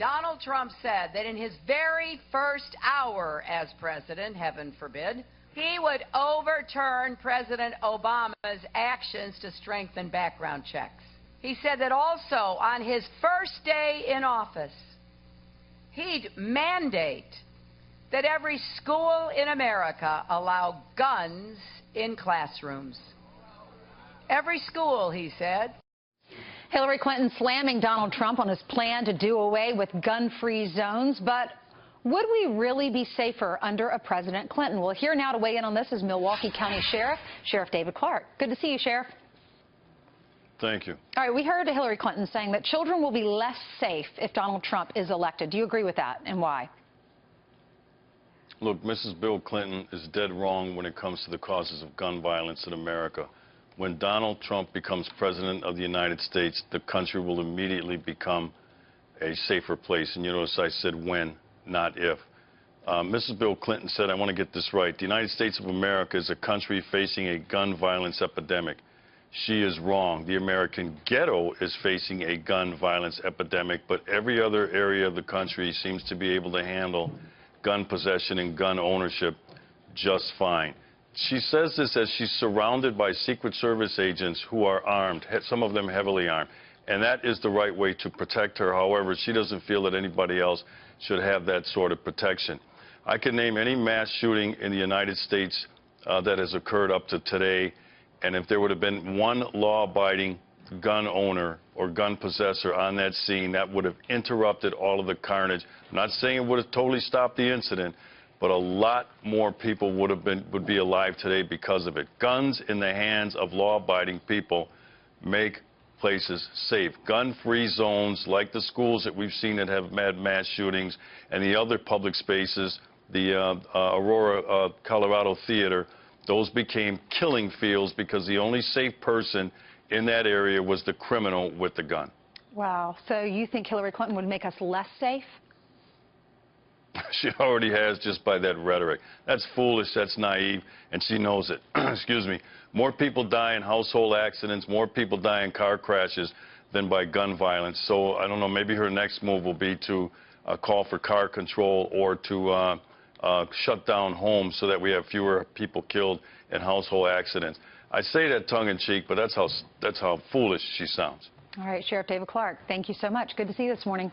Donald Trump said that in his very first hour as president, heaven forbid, he would overturn President Obama's actions to strengthen background checks. He said that also on his first day in office, he'd mandate that every school in America allow guns in classrooms. Every school, he said. Hillary Clinton slamming Donald Trump on his plan to do away with gun-free zones. But would we really be safer under a President Clinton? Well, here now to weigh in on this is Milwaukee County Sheriff David Clarke. Good to see you, Sheriff. Thank you. All right, we heard Hillary Clinton saying that children will be less safe if Donald Trump is elected. Do you agree with that, and why? Look, Mrs. Bill Clinton is dead wrong when it comes to the causes of gun violence in America. When Donald Trump becomes president of the United States, the country will immediately become a safer place. And you notice I said when, not if. Mrs. Bill Clinton said, I want to get this right, the United States of America is a country facing a gun violence epidemic. She is wrong. The American ghetto is facing a gun violence epidemic, but every other area of the country seems to be able to handle gun possession and gun ownership just fine. She says this as she's surrounded by Secret Service agents who are armed, some of them heavily armed, and that is the right way to protect her. However, she doesn't feel that anybody else should have that sort of protection. I can name any mass shooting in the United States that has occurred up to today, and if there would have been one law-abiding gun owner or gun possessor on that scene, that would have interrupted all of the carnage. I'm not saying it would have totally stopped the incident, but a lot more people would be alive today because of it. Guns in the hands of law-abiding people make places safe. Gun-free zones like the schools that we've seen that have had mass shootings and the other public spaces, the Aurora, Colorado Theater, those became killing fields because the only safe person in that area was the criminal with the gun. Wow. So you think Hillary Clinton would make us less safe? She already has just by that rhetoric. That's foolish, that's naive, and she knows it. Excuse me. More people die in household accidents, more people die in car crashes than by gun violence. So I don't know, maybe her next move will be to call for car control or to shut down homes so that we have fewer people killed in household accidents. I say that tongue-in-cheek, but that's how foolish she sounds. All right, Sheriff David Clarke, thank you so much. Good to see you this morning.